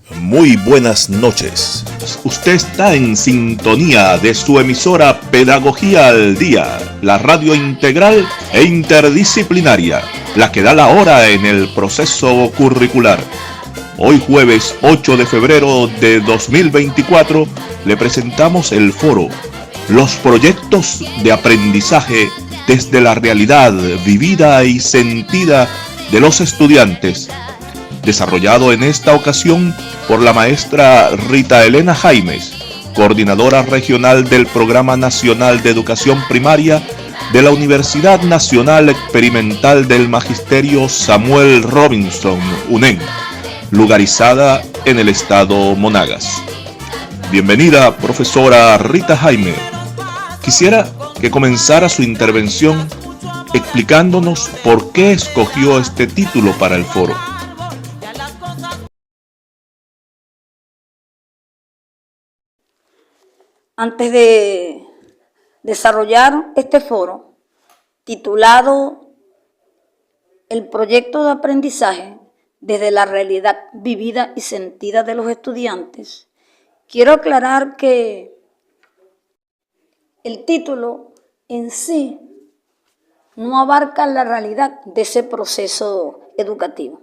Muy buenas noches. Usted está en sintonía de su emisora Pedagogía al Día, la radio integral e interdisciplinaria, la que da la hora en el proceso curricular. Hoy jueves 8 de febrero de 2024 le presentamos el foro Los proyectos de aprendizaje desde la realidad vivida y sentida de los estudiantes, desarrollado en esta ocasión por la maestra Rita Elena Jaimes, coordinadora regional del Programa Nacional de Educación Primaria de la Universidad Nacional Experimental del Magisterio Samuel Robinson, UNEM, lugarizada en el estado Monagas. Bienvenida, profesora Rita Jaime. Quisiera que comenzara su intervención explicándonos por qué escogió este título para el foro. Antes de desarrollar este foro, titulado El proyecto de aprendizaje desde la realidad vivida y sentida de los estudiantes, quiero aclarar que el título en sí no abarca la realidad de ese proceso educativo,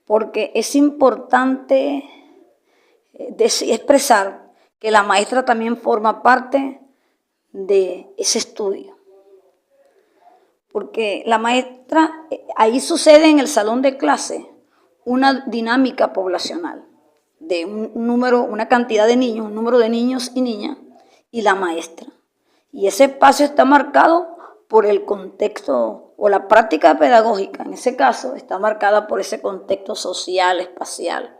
porque es importante expresar que la maestra también forma parte de ese estudio. Porque la maestra, ahí sucede en el salón de clase una dinámica poblacional de una cantidad de niños, un número de niños y niñas, y la maestra. Y ese espacio está marcado por el contexto o la práctica pedagógica, en ese caso está marcada por ese contexto social, espacial,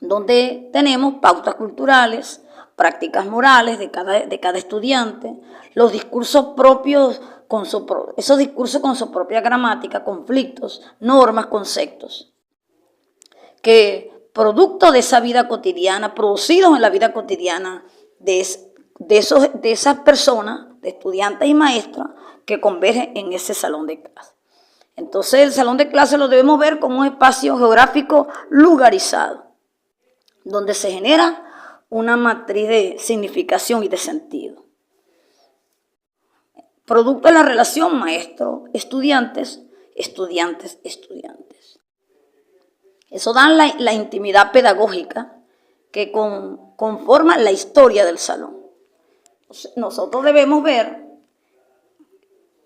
donde tenemos pautas culturales, prácticas morales de cada estudiante, los discursos propios, esos discursos con su propia gramática, conflictos, normas, conceptos, que producto de esa vida cotidiana, producidos en la vida cotidiana de esas personas, de estudiantes y maestras, que convergen en ese salón de clase. Entonces el salón de clase lo debemos ver como un espacio geográfico lugarizado, donde se genera una matriz de significación y de sentido. Producto de la relación maestro-estudiantes, estudiantes-estudiantes. Eso da la intimidad pedagógica que conforma la historia del salón. Nosotros debemos ver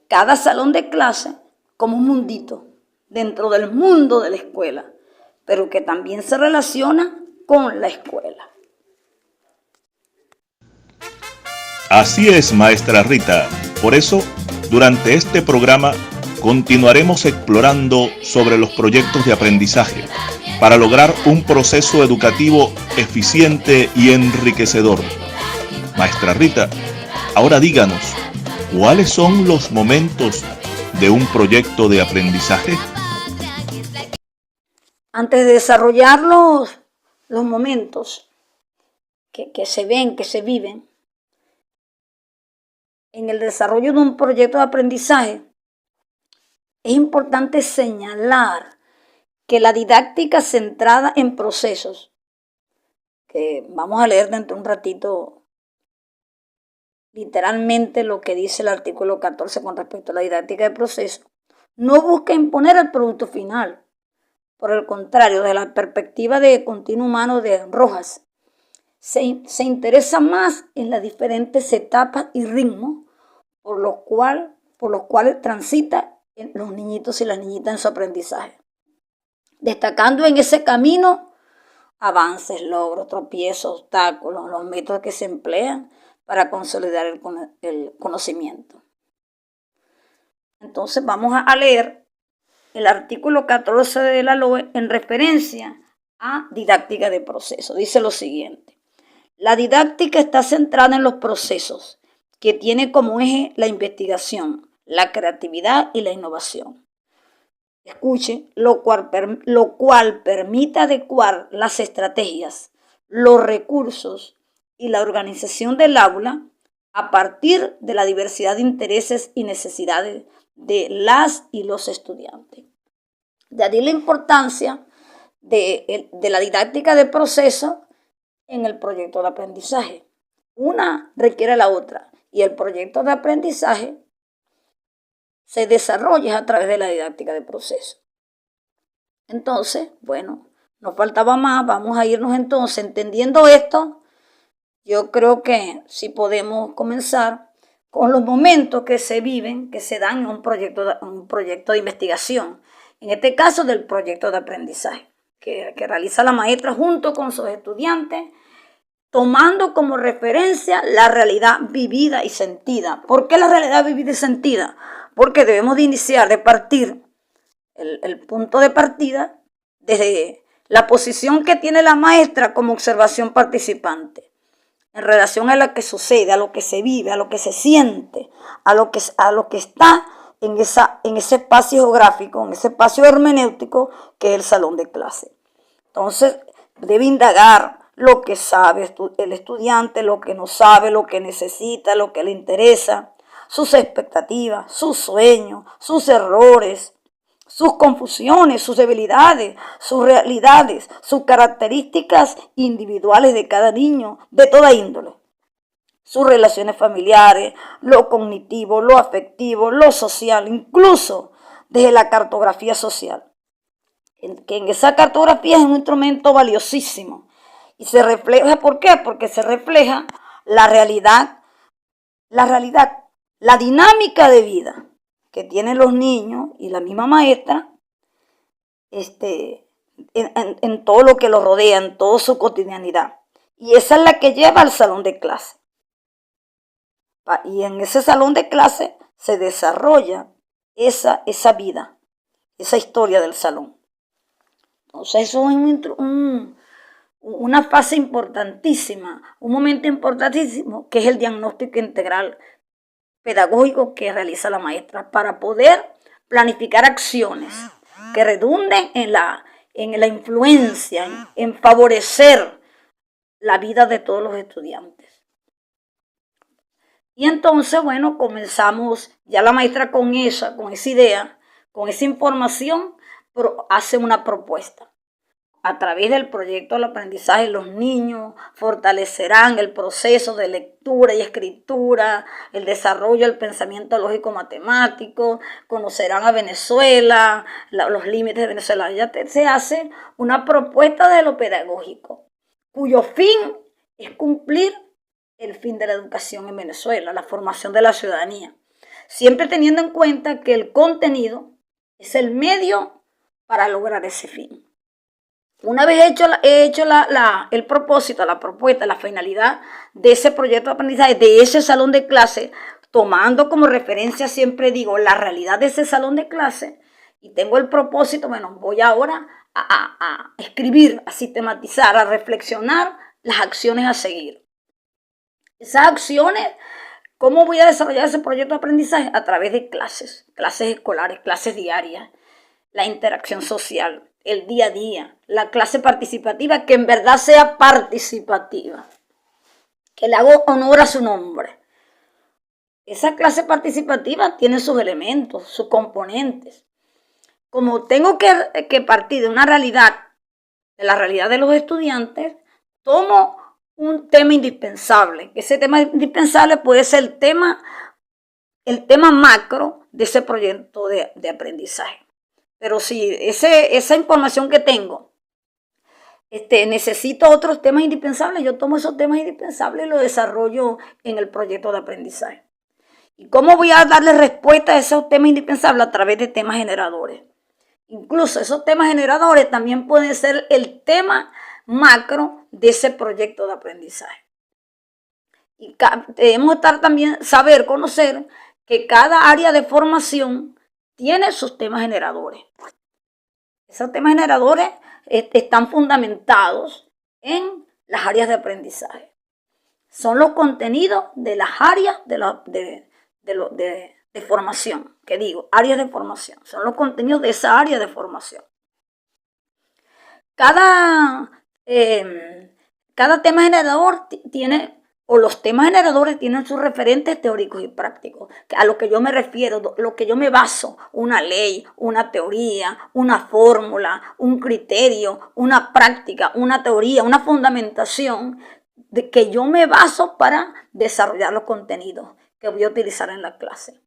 cada salón de clase como un mundito dentro del mundo de la escuela, pero que también se relaciona con la escuela. Así es, maestra Rita. Por eso, durante este programa, continuaremos explorando sobre los proyectos de aprendizaje para lograr un proceso educativo eficiente y enriquecedor. Maestra Rita, ahora díganos, ¿cuáles son los momentos de un proyecto de aprendizaje? Antes de desarrollar los momentos que se ven, que se viven, en el desarrollo de un proyecto de aprendizaje, es importante señalar que la didáctica centrada en procesos, que vamos a leer dentro de un ratito literalmente lo que dice el artículo 14 con respecto a la didáctica de procesos, no busca imponer el producto final. Por el contrario, desde la perspectiva de continuo humano de Rojas, se interesa más en las diferentes etapas y ritmos por los cuales transitan los niñitos y las niñitas en su aprendizaje, destacando en ese camino avances, logros, tropiezos, obstáculos, los métodos que se emplean para consolidar el conocimiento. Entonces vamos a leer el artículo 14 de la LOE en referencia a didáctica de proceso. Dice lo siguiente: la didáctica está centrada en los procesos, que tiene como eje la investigación, la creatividad y la innovación. Escuche, lo cual permite adecuar las estrategias, los recursos y la organización del aula a partir de la diversidad de intereses y necesidades de las y los estudiantes. De ahí la importancia de la didáctica de proceso en el proyecto de aprendizaje. Una requiere la otra y el proyecto de aprendizaje se desarrolla a través de la didáctica de proceso. Entonces, bueno, nos faltaba más, vamos a irnos entonces entendiendo esto. Yo creo que sí podemos comenzar con los momentos que se viven, que se dan en un proyecto de investigación, en este caso del proyecto de aprendizaje, que realiza la maestra junto con sus estudiantes, tomando como referencia la realidad vivida y sentida. ¿Por qué la realidad vivida y sentida? Porque debemos de iniciar, de partir, el punto de partida desde la posición que tiene la maestra como observación participante en relación a lo que sucede, a lo que se vive, a lo que se siente, a lo que está en ese espacio geográfico, en ese espacio hermenéutico que es el salón de clase. Entonces, debe indagar lo que sabe el estudiante, lo que no sabe, lo que necesita, lo que le interesa, sus expectativas, sus sueños, sus errores, sus confusiones, sus debilidades, sus realidades, sus características individuales de cada niño, de toda índole. Sus relaciones familiares, lo cognitivo, lo afectivo, lo social, incluso desde la cartografía social. Que en esa cartografía es un instrumento valiosísimo. Y se refleja, ¿por qué? Porque se refleja la realidad, la dinámica de vida que tienen los niños y la misma maestra en todo lo que los rodea, en toda su cotidianidad. Y esa es la que lleva al salón de clase. Y en ese salón de clase se desarrolla esa vida, esa historia del salón. Entonces eso es una fase importantísima, un momento importantísimo, que es el diagnóstico integral pedagógico que realiza la maestra para poder planificar acciones que redunden en la influencia, en favorecer la vida de todos los estudiantes. Y entonces, bueno, comenzamos ya la maestra con esa idea, con esa información, hace una propuesta. A través del proyecto del aprendizaje, los niños fortalecerán el proceso de lectura y escritura, el desarrollo del pensamiento lógico-matemático, conocerán a Venezuela, los límites de Venezuela. Ya se hace una propuesta de lo pedagógico, cuyo fin es cumplir el fin de la educación en Venezuela, la formación de la ciudadanía, siempre teniendo en cuenta que el contenido es el medio para lograr ese fin. Una vez hecho el propósito, la propuesta, la finalidad de ese proyecto de aprendizaje, de ese salón de clase, tomando como referencia, siempre digo, la realidad de ese salón de clase, y tengo el propósito, bueno, voy ahora a escribir, a sistematizar, a reflexionar las acciones a seguir. Esas acciones, ¿cómo voy a desarrollar ese proyecto de aprendizaje? A través de clases escolares, clases diarias, la interacción social, el día a día, la clase participativa, que en verdad sea participativa, que le hago honor a su nombre. Esa clase participativa tiene sus elementos, sus componentes. Como tengo que partir de una realidad, de la realidad de los estudiantes, tomo un tema indispensable. Ese tema indispensable puede ser el tema macro de ese proyecto de aprendizaje. Pero si esa información que tengo necesito otros temas indispensables, yo tomo esos temas indispensables y los desarrollo en el proyecto de aprendizaje. ¿Y cómo voy a darle respuesta a esos temas indispensables? A través de temas generadores. Incluso esos temas generadores también pueden ser el tema macro de ese proyecto de aprendizaje. Y debemos conocer que cada área de formación tiene sus temas generadores. Esos temas generadores están fundamentados en las áreas de aprendizaje. Son los contenidos de las áreas de formación, áreas de formación. Son los contenidos de esa área de formación. Cada tema generador tiene o los temas generadores tienen sus referentes teóricos y prácticos, a lo que yo me refiero, lo que yo me baso, una ley, una teoría, una fórmula, un criterio, una práctica, una teoría, una fundamentación de que yo me baso para desarrollar los contenidos que voy a utilizar en la clase.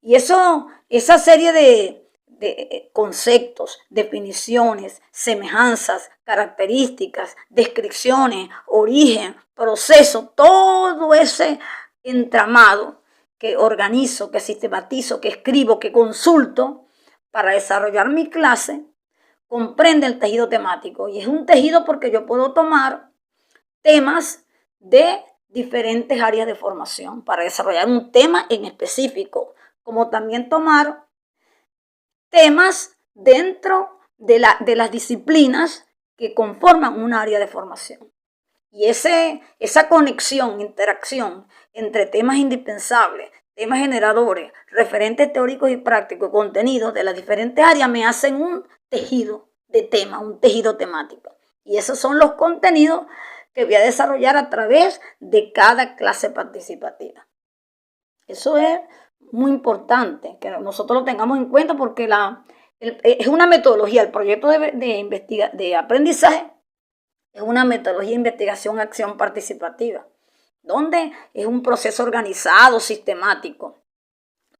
Y esa serie de conceptos, definiciones, semejanzas, características, descripciones, origen, proceso, todo ese entramado que organizo, que sistematizo, que escribo, que consulto para desarrollar mi clase, comprende el tejido temático. Y es un tejido porque yo puedo tomar temas de diferentes áreas de formación para desarrollar un tema en específico, como también tomar temas dentro de las disciplinas que conforman un área de formación. Y esa conexión, interacción entre temas indispensables, temas generadores, referentes teóricos y prácticos, contenidos de las diferentes áreas me hacen un tejido de temas, un tejido temático. Y esos son los contenidos que voy a desarrollar a través de cada clase participativa. Eso es muy importante que nosotros lo tengamos en cuenta porque es una metodología. El proyecto de aprendizaje es una metodología de investigación, acción participativa, donde es un proceso organizado, sistemático,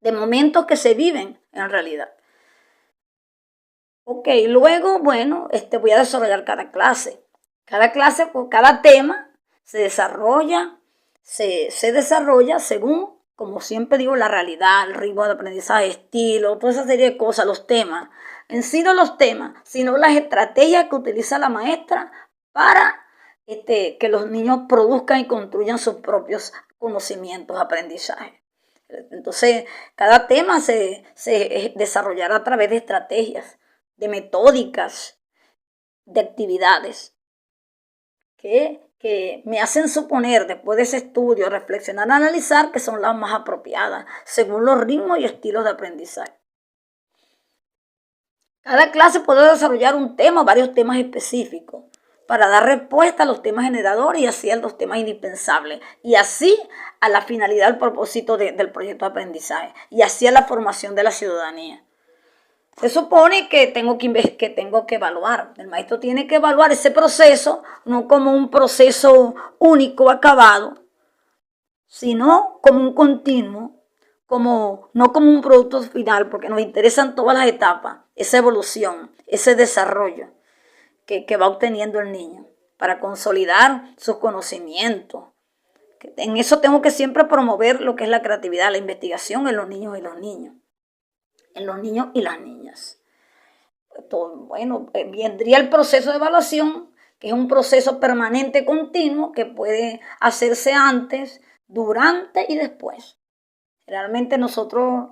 de momentos que se viven en realidad. Ok, luego, bueno, voy a desarrollar cada clase. Cada clase, cada tema se desarrolla según, como siempre digo, la realidad, el ritmo de aprendizaje, estilo, toda esa serie de cosas, los temas. En sí no los temas, sino las estrategias que utiliza la maestra para que los niños produzcan y construyan sus propios conocimientos, aprendizaje. Entonces, cada tema se desarrollará a través de estrategias, de metódicas, de actividades que me hacen suponer, después de ese estudio, reflexionar, analizar, que son las más apropiadas, según los ritmos y estilos de aprendizaje. Cada clase puede desarrollar un tema o varios temas específicos para dar respuesta a los temas generadores y así a los temas indispensables, y así a la finalidad, al propósito del proyecto de aprendizaje, y así a la formación de la ciudadanía. Se supone que tengo que evaluar. El maestro tiene que evaluar ese proceso, no como un proceso único, acabado, sino como un continuo, no como un producto final, porque nos interesan todas las etapas, esa evolución, ese desarrollo que va obteniendo el niño para consolidar sus conocimientos. En eso tengo que siempre promover lo que es la creatividad, la investigación en los niños y las niñas. Bueno, vendría el proceso de evaluación, que es un proceso permanente, continuo, que puede hacerse antes, durante y después. Realmente nosotros,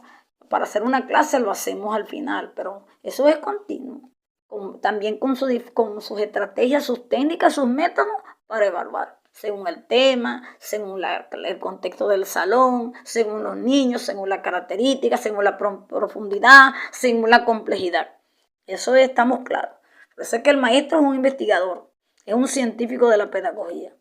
para hacer una clase, lo hacemos al final, pero eso es continuo. También con sus estrategias, sus técnicas, sus métodos para evaluar, según el tema, según el contexto del salón, según los niños, según las características, según la profundidad, según la complejidad. Eso estamos claros. Por eso es que el maestro es un investigador, es un científico de la pedagogía.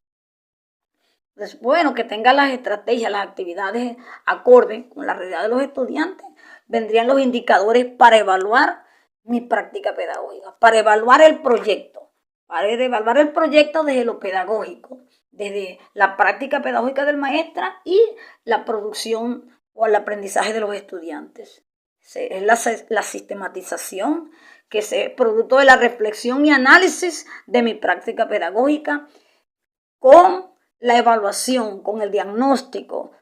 Entonces, bueno, que tenga las estrategias, las actividades acorde con la realidad de los estudiantes, vendrían los indicadores para evaluar mi práctica pedagógica, para evaluar el proyecto, desde lo pedagógico, desde la práctica pedagógica del maestro y la producción o el aprendizaje de los estudiantes. Es la sistematización que es producto de la reflexión y análisis de mi práctica pedagógica con la evaluación, con el diagnóstico,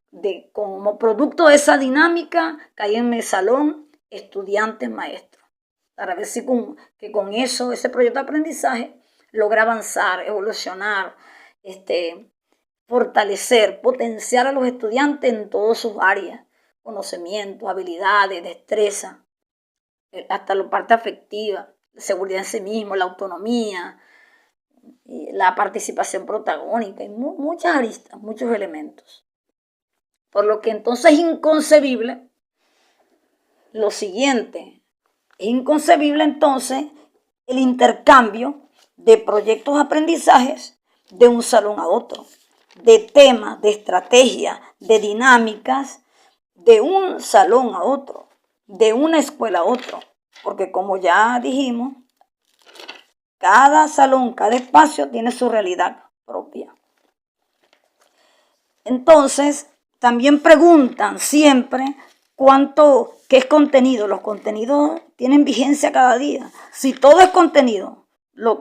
como producto de esa dinámica que hay en mi salón, estudiantes, maestros. Para ver si con eso, ese proyecto de aprendizaje, logra avanzar, evolucionar, fortalecer, potenciar a los estudiantes en todas sus áreas, conocimientos, habilidades, destreza, hasta la parte afectiva, seguridad en sí mismo, la autonomía, la participación protagónica, y muchas aristas, muchos elementos. Por lo que entonces es inconcebible lo siguiente. Es inconcebible entonces el intercambio de proyectos de aprendizajes de un salón a otro. de temas, de estrategias, de dinámicas, de un salón a otro, de una escuela a otro. Porque como ya dijimos, cada salón, cada espacio tiene su realidad propia. Entonces, también preguntan siempre qué es contenido. Los contenidos tienen vigencia cada día. Si todo es contenido,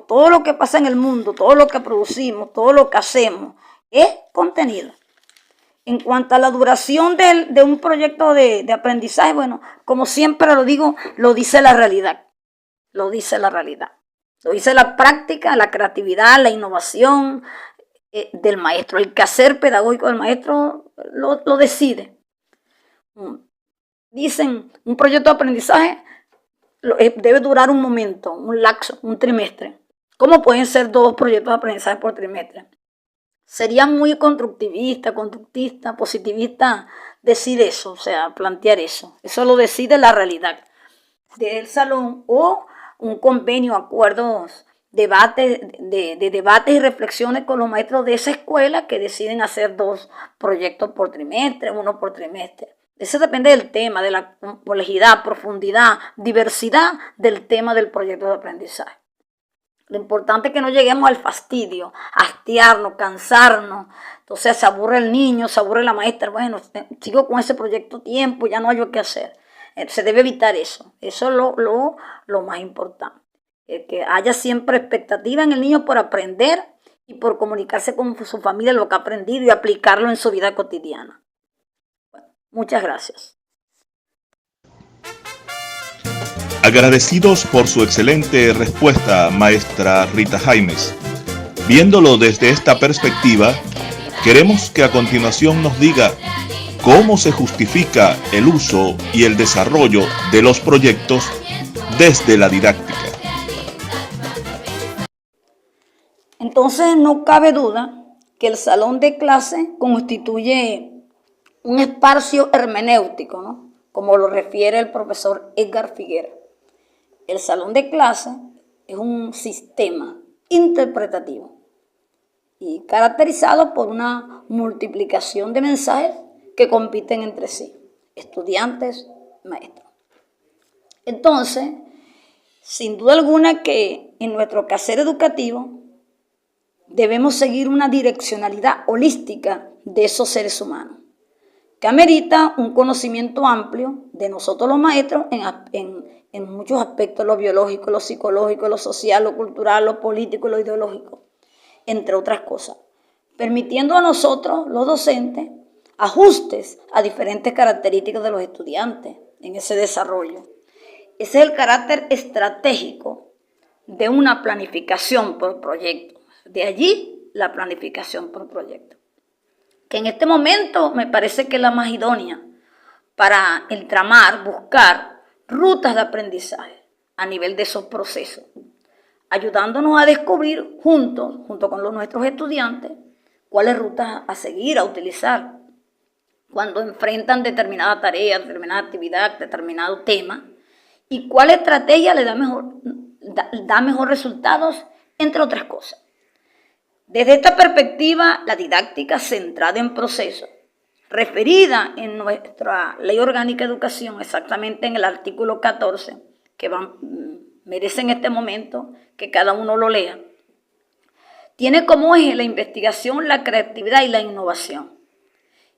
todo lo que pasa en el mundo, todo lo que producimos, todo lo que hacemos, es contenido. En cuanto a la duración de un proyecto de aprendizaje, bueno, como siempre lo digo, lo dice la realidad. Lo dice la realidad. Lo dice la práctica, la creatividad, la innovación del maestro. El quehacer pedagógico del maestro lo decide. Dicen, un proyecto de aprendizaje debe durar un momento, un lapso, un trimestre. ¿Cómo pueden ser 2 proyectos de aprendizaje por trimestre? Sería muy constructivista, conductista, positivista decir eso, o sea, plantear eso. Eso lo decide la realidad del salón o un convenio, acuerdos, debates, de debates y reflexiones con los maestros de esa escuela que deciden hacer 2 proyectos por trimestre, 1 por trimestre. Eso depende del tema, de la complejidad, profundidad, diversidad del tema del proyecto de aprendizaje. Lo importante es que no lleguemos al fastidio, a hastiarnos, cansarnos. Entonces se aburre el niño, se aburre la maestra. Bueno, sigo con ese proyecto tiempo, ya no hay qué hacer. Se debe evitar eso. Eso es lo más importante. Que haya siempre expectativa en el niño por aprender y por comunicarse con su familia lo que ha aprendido y aplicarlo en su vida cotidiana. Bueno, muchas gracias. Agradecidos por su excelente respuesta, maestra Rita Jaimes. Viéndolo desde esta perspectiva, queremos que a continuación nos diga cómo se justifica el uso y el desarrollo de los proyectos desde la didáctica. Entonces no cabe duda que el salón de clase constituye un espacio hermenéutico, ¿no? Como lo refiere el profesor Edgar Figuera. El salón de clase es un sistema interpretativo y caracterizado por una multiplicación de mensajes que compiten entre sí, estudiantes, maestros. Entonces, sin duda alguna que en nuestro quehacer educativo debemos seguir una direccionalidad holística de esos seres humanos, que amerita un conocimiento amplio de nosotros los maestros en muchos aspectos, lo biológico, lo psicológico, lo social, lo cultural, lo político, lo ideológico, entre otras cosas, permitiendo a nosotros, los docentes, ajustes a diferentes características de los estudiantes en ese desarrollo. Ese es el carácter estratégico de una planificación por proyecto. De allí la planificación por proyecto, que en este momento me parece que es la más idónea para entramar, buscar rutas de aprendizaje a nivel de esos procesos, ayudándonos a descubrir junto con nuestros estudiantes cuáles rutas a seguir, a utilizar cuando enfrentan determinada tarea, determinada actividad, determinado tema, y cuál estrategia le da mejor resultados, entre otras cosas. Desde esta perspectiva, la didáctica centrada en procesos, referida en nuestra Ley Orgánica de Educación, exactamente en el artículo 14, que merece en este momento que cada uno lo lea, tiene como eje la investigación, la creatividad y la innovación.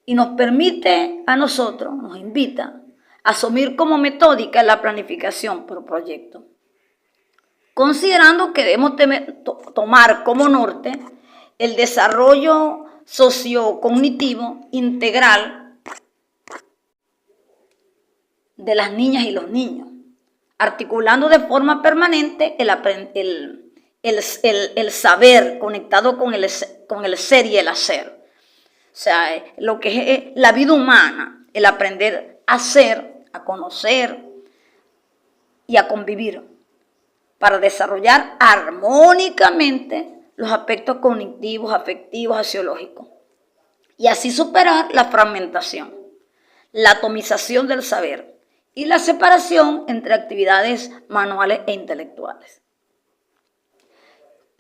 Y nos permite a nosotros, nos invita a asumir como metódica la planificación por proyecto, considerando que debemos tomar como norte el desarrollo sociocognitivo integral de las niñas y los niños, articulando de forma permanente el saber conectado con el ser y el hacer. O sea, lo que es la vida humana, el aprender a ser, a conocer y a convivir para desarrollar armónicamente los aspectos cognitivos, afectivos, axiológicos y así superar la fragmentación, la atomización del saber y la separación entre actividades manuales e intelectuales.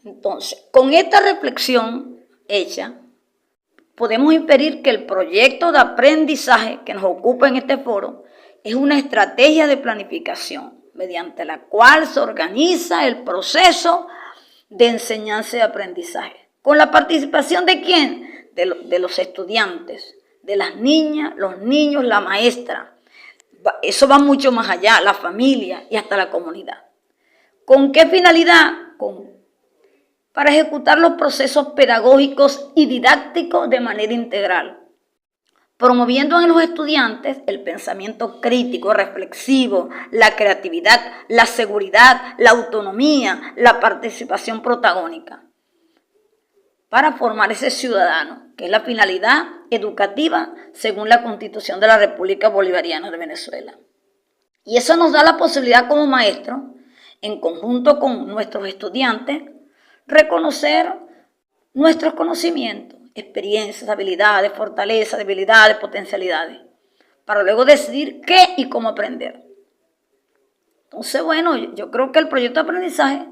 Entonces, con esta reflexión hecha, podemos inferir que el proyecto de aprendizaje que nos ocupa en este foro es una estrategia de planificación mediante la cual se organiza el proceso de enseñanza y aprendizaje. ¿Con la participación de quién? De los estudiantes, de las niñas, los niños, la maestra. Eso va mucho más allá, la familia y hasta la comunidad. ¿Con qué finalidad? Para ejecutar los procesos pedagógicos y didácticos de manera integral, promoviendo en los estudiantes el pensamiento crítico, reflexivo, la creatividad, la seguridad, la autonomía, la participación protagónica, para formar ese ciudadano, que es la finalidad educativa según la Constitución de la República Bolivariana de Venezuela. Y eso nos da la posibilidad como maestros, en conjunto con nuestros estudiantes, reconocer nuestros conocimientos, experiencias, habilidades, fortalezas, debilidades, potencialidades, para luego decidir qué y cómo aprender. Entonces, bueno, yo creo que el proyecto de aprendizaje,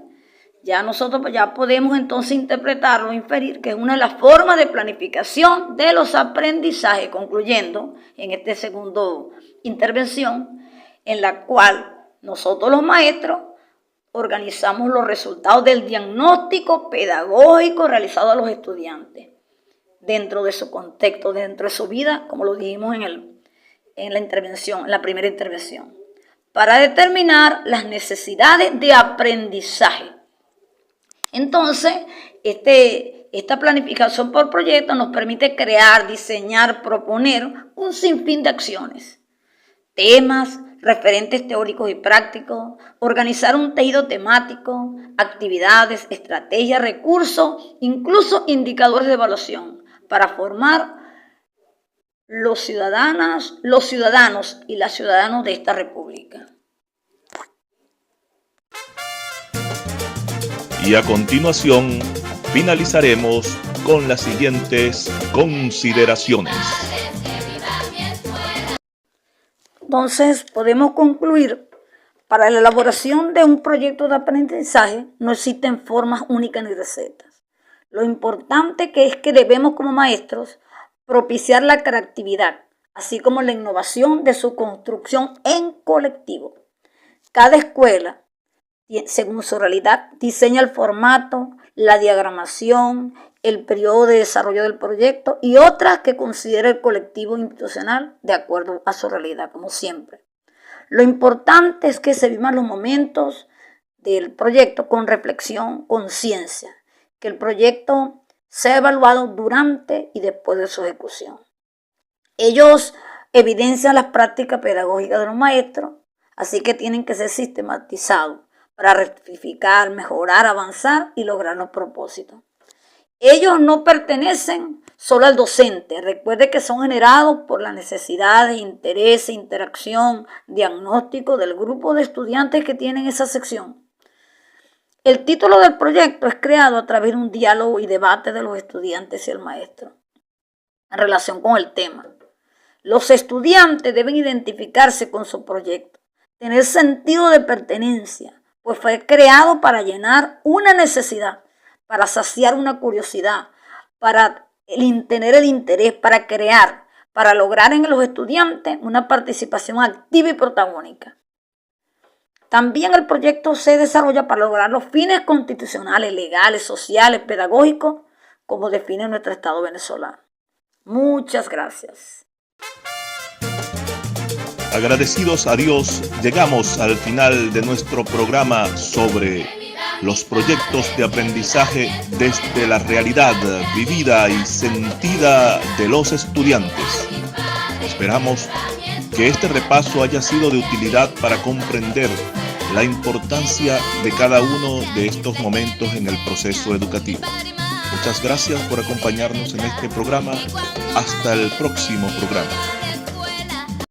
nosotros ya podemos entonces interpretarlo, inferir que es una de las formas de planificación de los aprendizajes, concluyendo en esta segunda intervención, en la cual nosotros los maestros organizamos los resultados del diagnóstico pedagógico realizado a los estudiantes dentro de su contexto, dentro de su vida, como lo dijimos en la primera intervención, para determinar las necesidades de aprendizaje. Entonces, esta planificación por proyecto nos permite crear, diseñar, proponer un sinfín de acciones, temas, referentes teóricos y prácticos, organizar un tejido temático, actividades, estrategias, recursos, incluso indicadores de evaluación para formar los ciudadanos y las ciudadanas de esta república. Y a continuación finalizaremos con las siguientes consideraciones. Entonces, podemos concluir, para la elaboración de un proyecto de aprendizaje no existen formas únicas ni recetas. Lo importante es que debemos como maestros propiciar la creatividad, así como la innovación de su construcción en colectivo. Cada escuela, según su realidad, diseña el formato, la diagramación, el periodo de desarrollo del proyecto y otras que considere el colectivo institucional de acuerdo a su realidad, como siempre. Lo importante es que se vivan los momentos del proyecto con reflexión, conciencia, que el proyecto sea evaluado durante y después de su ejecución. Ellos evidencian las prácticas pedagógicas de los maestros, así que tienen que ser sistematizados para rectificar, mejorar, avanzar y lograr los propósitos. Ellos no pertenecen solo al docente. Recuerde que son generados por las necesidades, intereses, interacción, diagnóstico del grupo de estudiantes que tienen esa sección. El título del proyecto es creado a través de un diálogo y debate de los estudiantes y el maestro en relación con el tema. Los estudiantes deben identificarse con su proyecto, tener sentido de pertenencia, pues fue creado para llenar una necesidad, para saciar una curiosidad, para tener el interés, para crear, para lograr en los estudiantes una participación activa y protagónica. También el proyecto se desarrolla para lograr los fines constitucionales, legales, sociales, pedagógicos, como define nuestro Estado venezolano. Muchas gracias. Agradecidos a Dios, llegamos al final de nuestro programa sobre los proyectos de aprendizaje desde la realidad vivida y sentida de los estudiantes. Esperamos que este repaso haya sido de utilidad para comprender la importancia de cada uno de estos momentos en el proceso educativo. Muchas gracias por acompañarnos en este programa. Hasta el próximo programa.